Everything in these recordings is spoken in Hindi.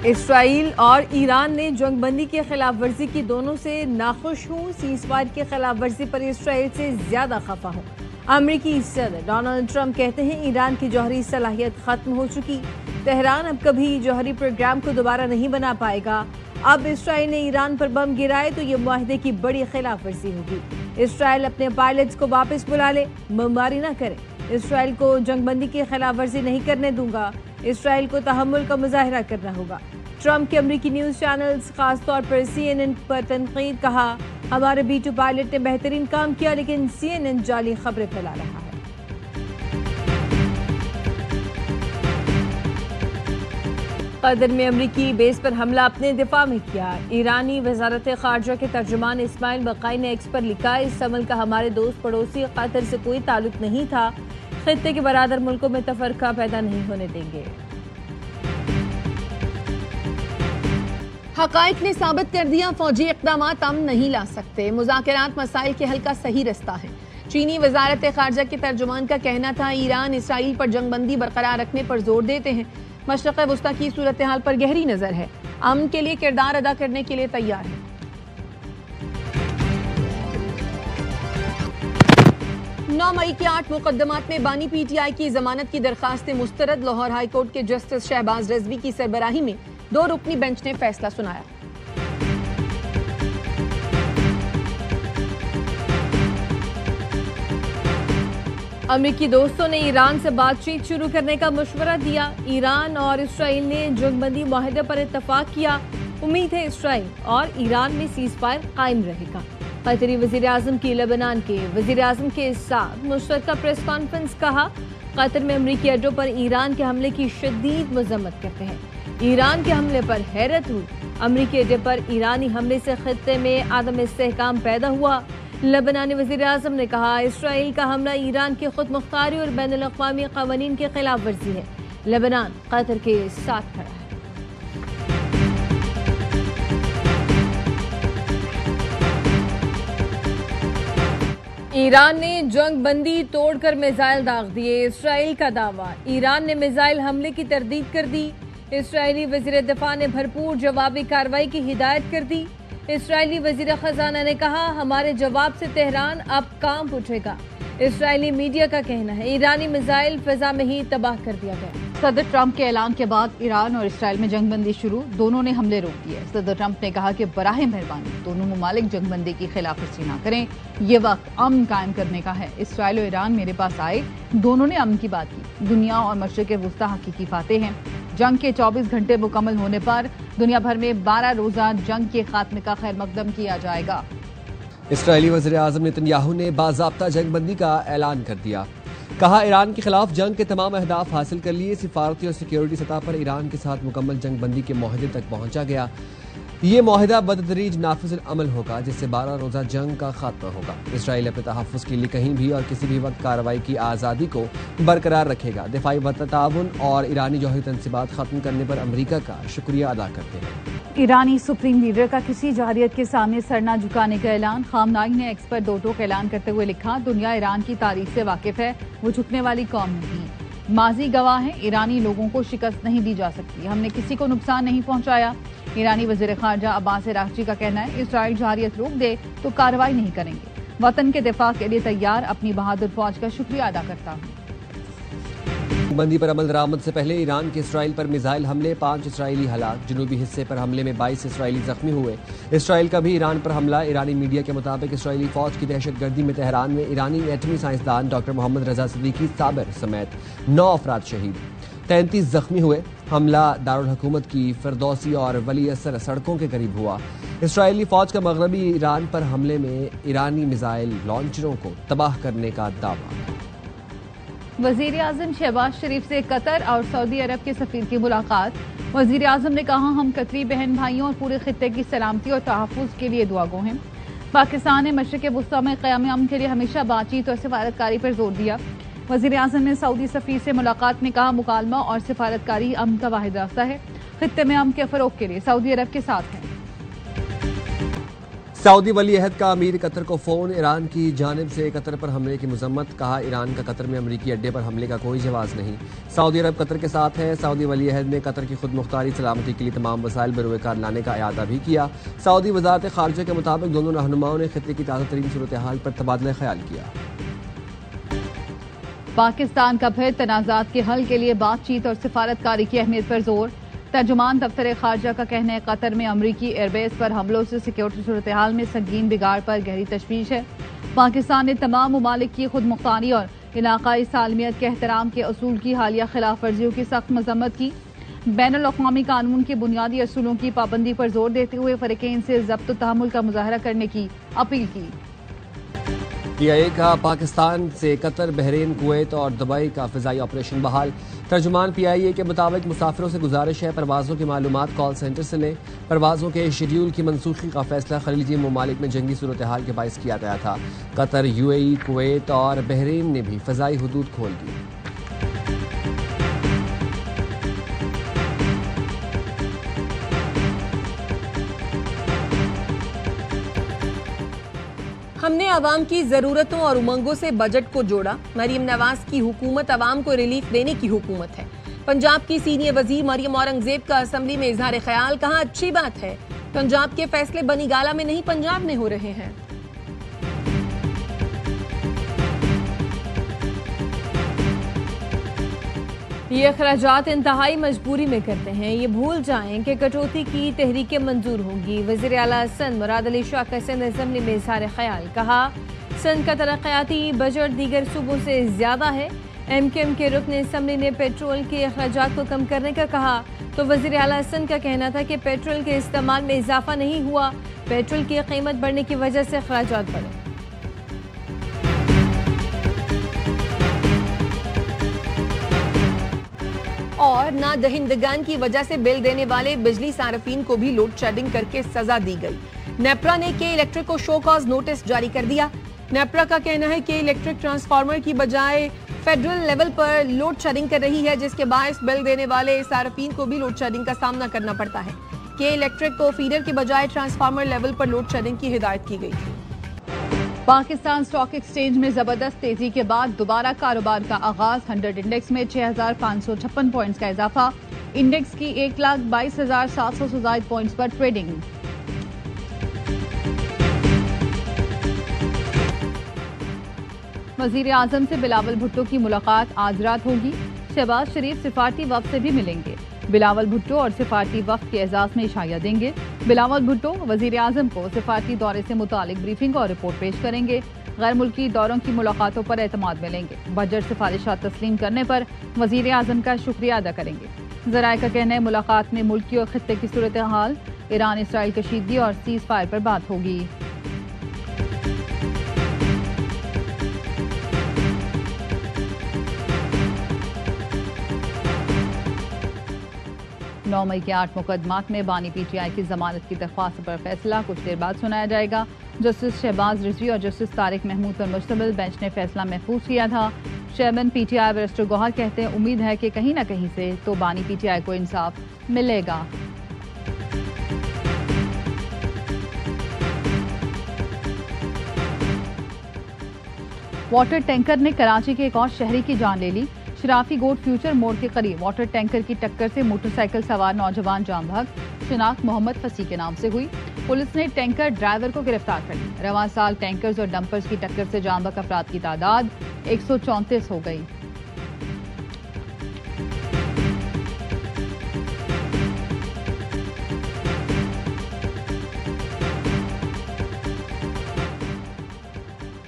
इसराइल और ईरान ने जंगबंदी की खिलाफ वर्जी की, दोनों से नाखुश हूँ। सीज़फायर की खिलाफ वर्जी पर इसराइल से ज्यादा खफा हूँ। अमेरिकी सदर डोनाल्ड ट्रंप कहते हैं ईरान की जौहरी सलाहियत खत्म हो चुकी। तेहरान अब कभी जौहरी प्रोग्राम को दोबारा नहीं बना पाएगा। अब इसराइल ने ईरान पर बम गिराए तो ये मुआहदे की बड़ी खिलाफ वर्जी होगी। इसराइल अपने पायलट्स को वापस बुला ले, बमबारी न करे। इसराइल को जंगबंदी की खिलाफ वर्जी नहीं करने दूंगा। इसराइल को तहम्मुल का मुजाहिरा करना होगा। ट्रंप के अमेरिकी न्यूज चैनल्स खासतौर पर CNN पर तनकीद, कहा हमारे B2 पायलट ने बेहतरीन काम किया लेकिन CNN जाली खबरें फैला रहा है। कतर में अमेरिकी बेस पर हमला अपने दिफा में किया। ईरानी वजारत खारजा के तर्जुमान इस्माइल बकाई ने एक्स पर लिखा, इस हमल का हमारे दोस्त पड़ोसी कतर से कोई ताल्लुक नहीं था। खित्ते के बरादर मुल्कों में तफरका पैदा नहीं होने देंगे। हकाइक ने साबित कर दिया, फौजी इक़दाम अमन नहीं ला सकते। मुज़ाकरात मसाइल के हल का सही रास्ता है। चीनी वजारत खारजा के तर्जुमान का कहना था, ईरान इसराइल पर जंगबंदी बरकरार रखने पर जोर देते हैं। मशरक़ वस्ता की सूरत हाल पर गहरी नजर है, अमन के लिए किरदार अदा करने के लिए तैयार है। 9 मई के 8 मुकदमात में बानी PTI की जमानत की दरखास्तें मुस्तरद। लाहौर हाई कोर्ट के जस्टिस शहबाज रिजवी की सरबराही में 2 रुकनी बेंच ने फैसला सुनाया। अमेरिकी दोस्तों ने ईरान से बातचीत शुरू करने का मशवरा दिया। ईरान और इसराइल ने जंगबंदी मुआहदे पर इत्तफाक किया। उम्मीद है इसराइल और ईरान में सीज़फायर कायम रहेगा। कतरी वज़ीर आज़म की लेबनान के वज़ीर आज़म के साथ मुश्तरका प्रेस कॉन्फ्रेंस, कहा कतर में अमेरिकी अड्डों पर ईरान के हमले की शदीद मजम्मत करते हैं। ईरान के हमले पर हैरत हुई। अमेरिकी अड्डे पर ईरानी हमले से खित्ते में आदम इस्तेहकाम पैदा हुआ। लेबनानी वज़ीर आज़म ने कहा, इसराइल का हमला ईरान की खुद मुख्तारी और बैनुल अक़वामी क़वानीन की खिलाफ वर्जी है। लेबनान कतर के साथ खड़ा है। ईरान ने जंग बंदी तोड़कर मिसाइल दाग दिए। इसराइल का दावा, ईरान ने मिसाइल हमले की तरदीद कर दी। इसराइली वज़ीर दिफा ने भरपूर जवाबी कार्रवाई की हिदायत कर दी। इसराइली वज़ीर खजाना ने कहा, हमारे जवाब से तेहरान अब काम पूछेगा। इसराइली मीडिया का कहना है, ईरानी मिसाइल फिजा में ही तबाह कर दिया गया। सदर ट्रंप के ऐलान के बाद ईरान और इसराइल में जंगबंदी शुरू, दोनों ने हमले रोक दिए। सदर ट्रंप ने कहा कि बराहे मेहरबानी दोनों ममालिक जंगबंदी की खिलाफवर्जी न करें, ये वक्त अमन कायम करने का है। इसराइल और ईरान मेरे पास आए, दोनों ने अमन की बात की। दुनिया और मशरिक़ वस्ता हकीकी फातेह हैं। जंग के 24 घंटे मुकम्मल होने पर दुनिया भर में 12 रोजा जंग के खात्मे का खैर मकदम किया जाएगा। इसराइली वज़ीर आज़म नेतन्याहू ने बाज़ाब्ता जंगबंदी का ऐलान कर दिया। कहा, ईरान के खिलाफ जंग के तमाम अहदाफ हासिल कर लिए। सिफारती और सिक्योरिटी सतह पर ईरान के साथ मुकम्मल जंगबंदी के मुआहदे तक पहुंचा गया। ये मुआहदा बतदरीज नाफिज़ अमल होगा, जिससे 12 रोज़ा जंग का खात्मा होगा। इसराइल अपने तहफ़्फ़ुज़ के लिए कहीं भी और किसी भी वक्त कार्रवाई की आज़ादी को बरकरार रखेगा। दिफाई ताउन और ईरानी जौहरी तनसीबात ख़त्म करने पर अमरीका का शुक्रिया अदा करते हैं। ईरानी सुप्रीम लीडर का किसी जहरियत के सामने सर न झुकाने का ऐलान। खामनाई ने एक्स पर 2 टोक ऐलान करते हुए लिखा, दुनिया ईरान की तारीख से वाकिफ है, वो झुकने वाली कौम नहीं। माजी गवाह है, ईरानी लोगों को शिकस्त नहीं दी जा सकती। हमने किसी को नुकसान नहीं पहुंचाया। ईरानी वज़ीर खारजा अब्बास अराग़ची का कहना है, इसराइल जहरियत रोक दे तो कार्रवाई नहीं करेंगे। वतन के दिफा के लिए तैयार, अपनी बहादुर फौज का शुक्रिया अदा करता हूँ। बंदी पर अमल दरामद से पहले ईरान के इसराइल पर मिसाइल हमले, 5 इसराइली हलाक। जनूबी हिस्से पर हमले में 22 इसराइली जख्मी हुए। इसराइल का भी ईरान पर हमला। ईरानी मीडिया के मुताबिक इसराइली फौज की दहशतगर्दी में तेहरान में ईरानी एटमी साइंसदान डॉक्टर मोहम्मद रजा सिद्दीकी साबिर समेत 9 अफराद शहीद, 33 जख्मी हुए। हमला दारुल हुकूमत की फिरदौसी और वली असर सड़कों के करीब हुआ। इसराइली फौज का मगरबी ईरान पर हमले में ईरानी मिसाइल लॉन्चरों को तबाह करने का दावा। वज़ीर आज़म शहबाज शरीफ से कतर और सऊदी अरब के सफ़ीर की मुलाकात। वज़ीर आज़म ने कहा, हम कतरी बहन भाइयों और पूरे खित्ते की सलामती और तहफ़्फ़ुज़ के लिए दुआगो हैं। पाकिस्तान ने मशरिक़ वस्ता में क़याम अमन के लिए हमेशा बातचीत और सिफारतकारी पर जोर दिया। वज़ीर आज़म ने सऊदी सफ़ीर से मुलाकात में कहा, मुकालमा और सिफारतकारी अमन का वाहिद रास्ता है। खित्ते में अमन के फ़रोग़ के लिए सऊदी अरब के साथ है। सऊदी वली अहद का अमीर कतर को फोन, ईरान की जानिब से कतर पर हमले की मजम्मत, कहा ईरान का कतर में अमरीकी अड्डे पर हमले का कोई जवाब नहीं। सऊदी अरब कतर के साथ है। सऊदी वली अहद ने कतर की खुद मुख्तारी सलामती के लिए तमाम वसाइल बरोकार लाने का इरादा भी किया। सऊदी वजारत खारजा के मुताबिक दोनों रहनुमाओं ने खित्ते की ताज़ा तरीन सूरत हाल पर तबादला ख्याल किया। पाकिस्तान का फिर तनाज़ात के हल के लिए बातचीत और सिफारतकारी की अहमियत पर जोर। तर्जुमान दफ्तर खारजा का कहना है कतर में अमरीकी एयरबेस पर हमलों से सिक्योरिटी सूरत हाल में संगीन बिगाड़ पर गहरी तशवीश है। पाकिस्तान ने तमाम ममालिक की खुद मुख्तारी और इलाकाई सालमियत के एहतराम के असूल की हालिया खिलाफ वर्जियों की सख्त मजम्मत की। बैनुल अक़वामी कानून के बुनियादी असूलों की पाबंदी पर जोर देते हुए फ़रीक़ैन से ज़ब्त तहम्मुल का मुजाहरा करने की अपील की। PIA का पाकिस्तान से कतर, बहरीन, कुवैत और दुबई का फ़िज़ाई ऑपरेशन बहाल। तर्जुमान PIA के मुताबिक मुसाफिरों से गुजारिश है परवाज़ों की मालूमात कॉल सेंटर से लें। परवाज़ों के शेड्यूल की मनसूखी का फैसला खलीजी ममालिक में जंगी सूरत हाल के बायस किया गया था। कतर, UAE, कुवैत और बहरीन ने भी फ़िज़ाई हुदूद खोल दी। हमने आवाम की ज़रूरतों और उमंगों से बजट को जोड़ा। मरीम नवाज की हुकूमत आवाम को रिलीफ देने की हुकूमत है। पंजाब की सीनियर वजीर मरियम औरंगजेब का असम्बली में इजहार ख्याल, कहा अच्छी बात है पंजाब के फैसले बनीगाला में नहीं पंजाब में हो रहे हैं। ये अखराजात इंतहाई मजबूरी में करते हैं। ये भूल जाएं कि कटौती की तहरीकें मंजूर होंगी। वज़ीर आला सिंध मुराद अली शाह का सिंध असम्बली में इजहार ख्याल, कहा सिंध का तरक्याती बजट दीगर सूबों से ज्यादा है। MKM के रुकन असम्बली ने पेट्रोल के अखराजात को कम करने का कहा तो वज़ीर आला सिंध का कहना था कि पेट्रोल के इस्तेमाल में इजाफा नहीं हुआ, पेट्रोल की कीमत बढ़ने की वजह से अखराजात बढ़े। और ना दहिंदगान की वजह से बिल देने वाले बिजली सार्फिन को भी लोड शेडिंग करके सजा दी गई। नेपरा ने के इलेक्ट्रिक को शो कॉज नोटिस जारी कर दिया। नेपरा का कहना है कि इलेक्ट्रिक ट्रांसफार्मर की बजाय फेडरल लेवल पर लोड शेडिंग कर रही है, जिसके बायस बिल देने वाले सार्फिन को भी लोड शेडिंग का सामना करना पड़ता है। के इलेक्ट्रिक को फीडर की बजाय ट्रांसफार्मर लेवल पर लोड शेडिंग की हिदायत की गई थी। पाकिस्तान स्टॉक एक्सचेंज में जबरदस्त तेजी के बाद दोबारा कारोबार का आगाज। 100 इंडेक्स में 6,556 पॉइंट्स का इजाफा। इंडेक्स की 1,22,700 से ज़ायद पॉइंट्स पर ट्रेडिंग। वजीर आजम से बिलावल भुट्टो की मुलाकात आज रात होगी। शहबाज शरीफ सिफारती वफ्द से भी मिलेंगे। बिलावल भुट्टो और सिफारती वफ्द के एजाज में इशाया देंगे। बिलावल भुट्टो वजीर आजम को सिफारती दौरे से मुतालिक ब्रीफिंग और रिपोर्ट पेश करेंगे। गैर मुल्की दौरों की मुलाकातों पर एतमाद मिलेंगे। बजट सिफारिशात तस्लीम करने पर वजीर आजम का शुक्रिया अदा करेंगे। ज़राए का कहना है मुलाकात में मुल्की और खित्ते की सूरत हाल, ईरान इसराइल कशीदगी और सीज फायर पर बात होगी। 9 मई के 8 मुकदमात में बानी PTI की जमानत की दरख्वास्त पर फैसला कुछ देर बाद सुनाया जाएगा। जस्टिस शहबाज रिजवी और जस्टिस तारिक महमूद पर मुश्तमिल बेंच ने फैसला महफूज किया था। चेयरमैन PTI बैरिस्टर गौहर कहते हैं उम्मीद है कि कहीं न कहीं से तो बानी PTI को इंसाफ मिलेगा। वाटर टैंकर ने कराची के एक और शहरी की जान ले ली। शराफी गोट फ्यूचर मोड़ के करीब वाटर टैंकर की टक्कर से मोटरसाइकिल सवार नौजवान जाम भाग। शिनाख्त मोहम्मद फसी के नाम से हुई। पुलिस ने टैंकर ड्राइवर को गिरफ्तार कर लिया। रवां साल टैंकर्स और डंपर्स की टक्कर से जाम भाग अफराद की तादाद 134 हो गई।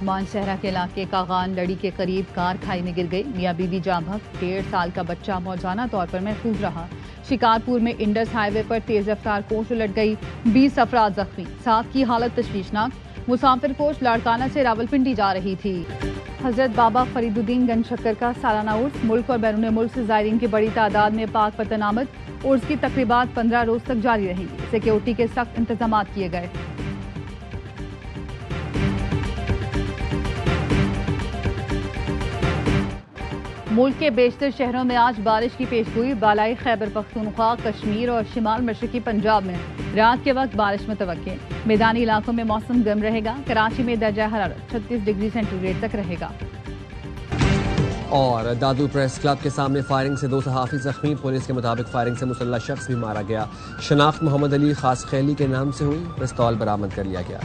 मानशहरा के इलाके कागान लड़ी के करीब कार खाई में गिर गई। मियां बीवी जाम भाग। 1.5 साल का बच्चा मौजाना तौर पर महफूज रहा। शिकारपुर में इंडस हाईवे पर तेज रफ्तार कोच उलट गई। 20 अफराद जख्मी, 7 की हालत तशवीशनाक। मुसाफिर कोच लाड़काना से रावलपिंडी जा रही थी। हजरत बाबा फरीदुद्दीन गंज शक्कर का सालाना उर्स। मुल्क और बैरून मुल्क से ज़ायरीन की बड़ी तादाद में पाक वतन आमद। उर्स की तकरीबात 15 रोज तक जारी रहेंगी। सिक्योरिटी के सख्त इंतजाम किए गए। मुल्क के बेशतर शहरों में आज बारिश की पेशगोई। बालाई खैबर पख्तूनख्वा, कश्मीर और शिमाल मशरकी पंजाब में रात के वक्त बारिश मुतवक्के। मैदानी इलाकों में मौसम गर्म रहेगा। कराची में दर्जा हरारत 36 डिग्री सेंटीग्रेड तक रहेगा। और दादू प्रेस क्लब के सामने फायरिंग से 2 सहाफ़ी जख्मी। पुलिस के मुताबिक फायरिंग से मुसल्लह शख्स भी मारा गया। शनाख्त मोहम्मद अली खास खैली के नाम से हुई। पिस्तौल बरामद कर लिया गया।